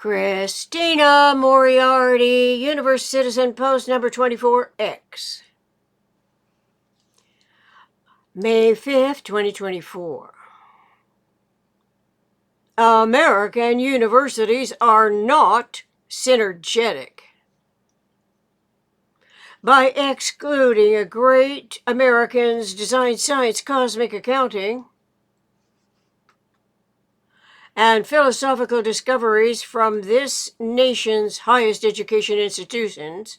Christina Moriarty, Universe Citizen, post number 24X. May 5th, 2024. American universities are not synergetic. By excluding a great Americans design science cosmic accounting and philosophical discoveries from this nation's highest education institutions,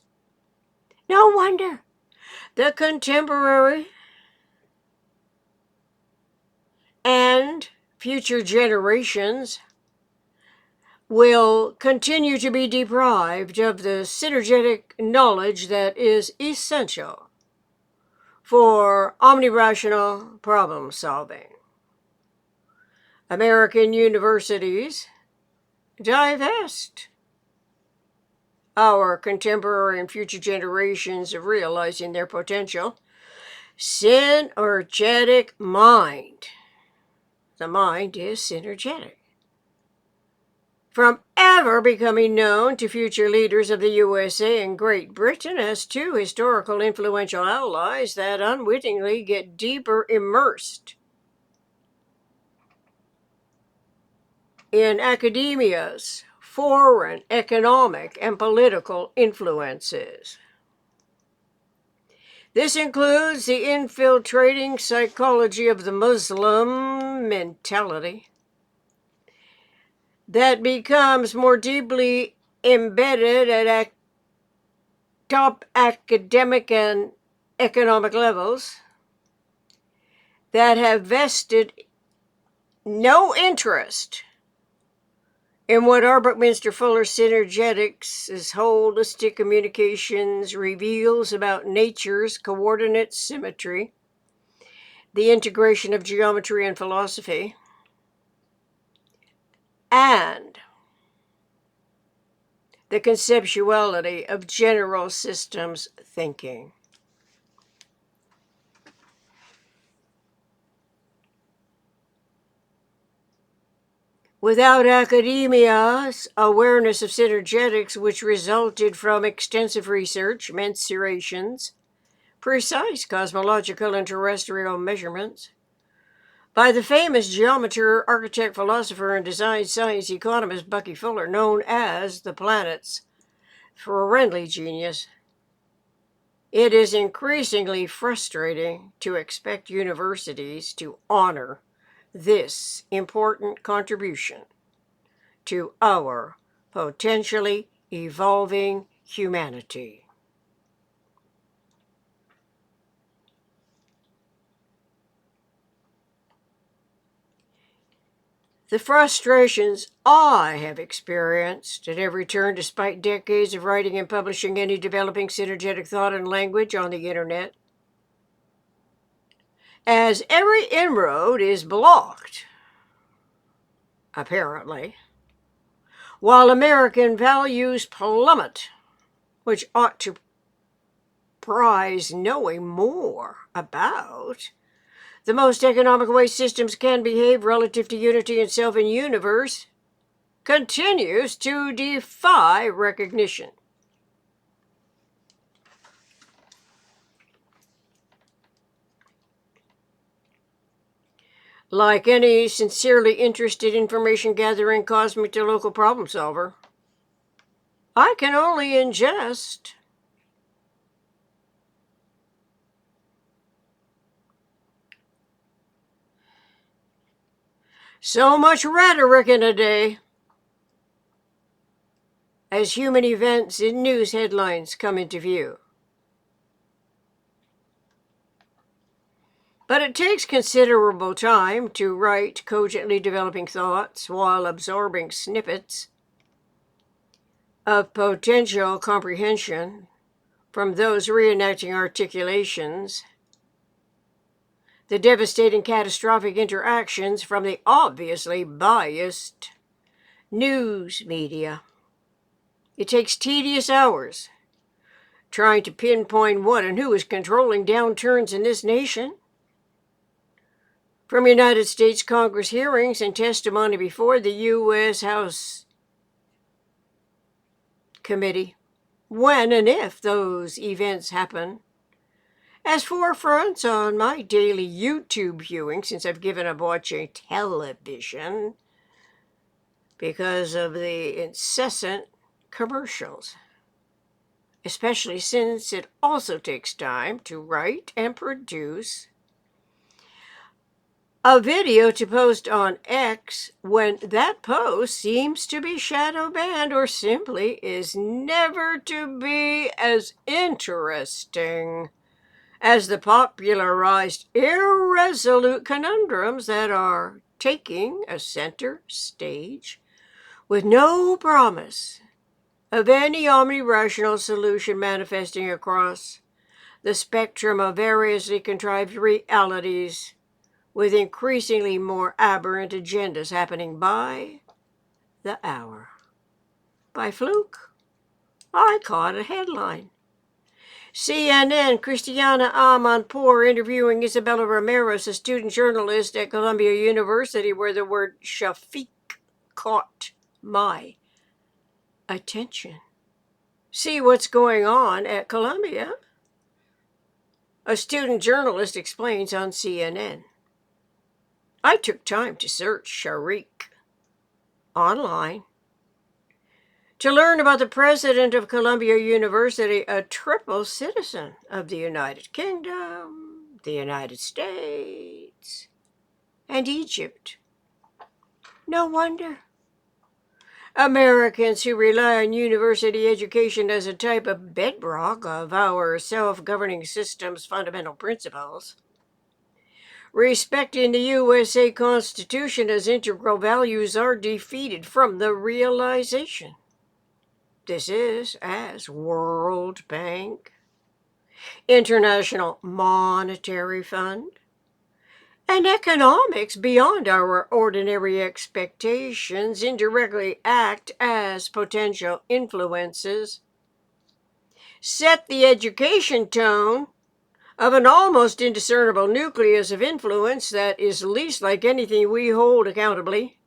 no wonder the contemporary and future generations will continue to be deprived of the synergetic knowledge that is essential for omnirational problem solving. American universities divest our contemporary and future generations of realizing their potential. Synergetic mind. The mind is synergetic. From ever becoming known to future leaders of the USA and Great Britain as two historical influential allies that unwittingly get deeper immersed in academia's foreign economic and political influences. This includes the infiltrating psychology of the Muslim mentality that becomes more deeply embedded at top academic and economic levels that have vested no interest in what R. Buckminster Fuller Synergetics' holistic communications reveals about nature's coordinate symmetry, the integration of geometry and philosophy, and the conceptuality of general systems thinking. Without academia's awareness of synergetics, which resulted from extensive research, mensurations, precise cosmological and terrestrial measurements, by the famous geometer, architect, philosopher, and design science economist Bucky Fuller, known as the planet's friendly genius, it is increasingly frustrating to expect universities to honor this important contribution to our potentially evolving humanity. The frustrations I have experienced at every turn, despite decades of writing and publishing any developing synergetic thought and language on the internet, as every inroad is blocked, apparently, while American values plummet, which ought to prize knowing more about the most economic way systems can behave relative to unity and self and universe, continues to defy recognition. Like any sincerely interested information-gathering cosmic to local problem solver, I can only ingest so much rhetoric in a day as human events in news headlines come into view. But it takes considerable time to write cogently developing thoughts while absorbing snippets of potential comprehension from those reenacting articulations, the devastating catastrophic interactions from the obviously biased news media. It takes tedious hours trying to pinpoint what and who is controlling downturns in this nation. From United States Congress hearings and testimony before the U.S. House committee when and if those events happen. As forefronts on my daily YouTube viewing, since I've given up watching television because of the incessant commercials, especially since it also takes time to write and produce a video to post on X when that post seems to be shadow banned or simply is never to be as interesting as the popularized irresolute conundrums that are taking a center stage with no promise of any omni-rational solution manifesting across the spectrum of variously contrived realities with increasingly more aberrant agendas happening by the hour. By fluke, I caught a headline. CNN, Christina Amanpour interviewing Isabella Ramirez, a student journalist at Columbia University, where the word Shafiq caught my attention. See what's going on at Columbia? A student journalist explains on CNN. I took time to search Shafiq online to learn about the president of Columbia University, a triple citizen of the United Kingdom, the United States, and Egypt. No wonder. Americans who rely on university education as a type of bedrock of our self-governing system's fundamental principles, respecting the USA Constitution as integral values, are defeated from the realization this is as World Bank, International Monetary Fund, and economics beyond our ordinary expectations indirectly act as potential influences, set the education tone of an almost indiscernible nucleus of influence that is least like anything we hold accountably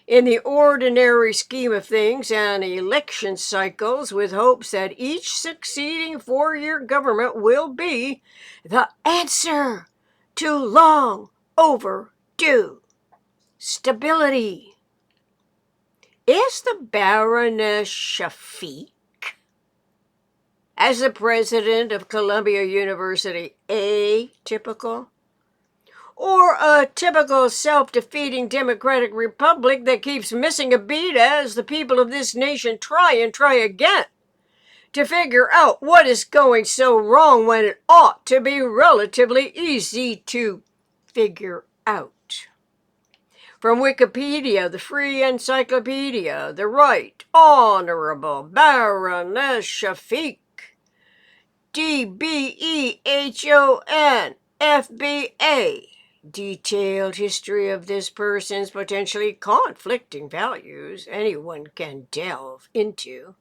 in the ordinary scheme of things and election cycles, with hopes that each succeeding four-year government will be the answer to long overdue stability. Is the Baroness Shafiq, as the president of Columbia University, atypical? Or a typical self-defeating democratic republic that keeps missing a beat as the people of this nation try and try again to figure out what is going so wrong when it ought to be relatively easy to figure out? From Wikipedia, the free encyclopedia, the Right Honorable Baroness Shafiq, DBEHON, FBA. Detailed history of this person's potentially conflicting values anyone can delve into.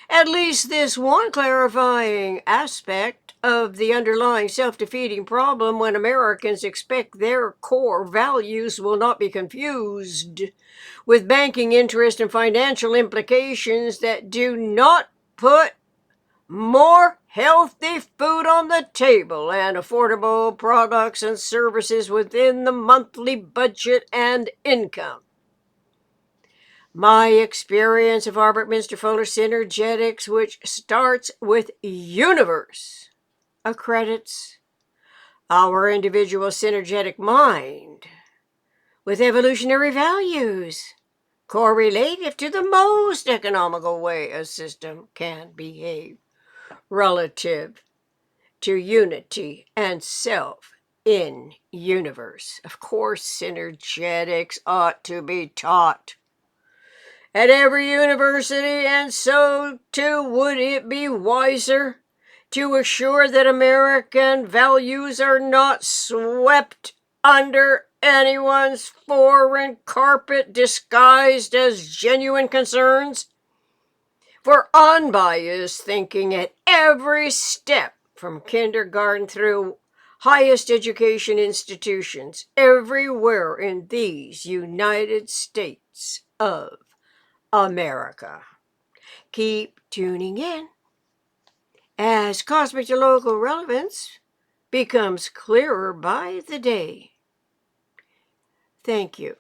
At least this one clarifying aspect of the underlying self-defeating problem when Americans expect their core values will not be confused with banking interest and financial implications that do not put more healthy food on the table and affordable products and services within the monthly budget and income. My experience of Albert Minster Fuller Synergetics, which starts with universe, accredits our individual synergetic mind with evolutionary values correlative to the most economical way a system can behave relative to unity and self in universe. Of course, synergetics ought to be taught at every university, and so too would it be wiser to assure that American values are not swept under anyone's foreign carpet disguised as genuine concerns for unbiased thinking at every step, from kindergarten through highest education institutions everywhere in these United States of America. Keep tuning in as cosmic to local relevance becomes clearer by the day. Thank you.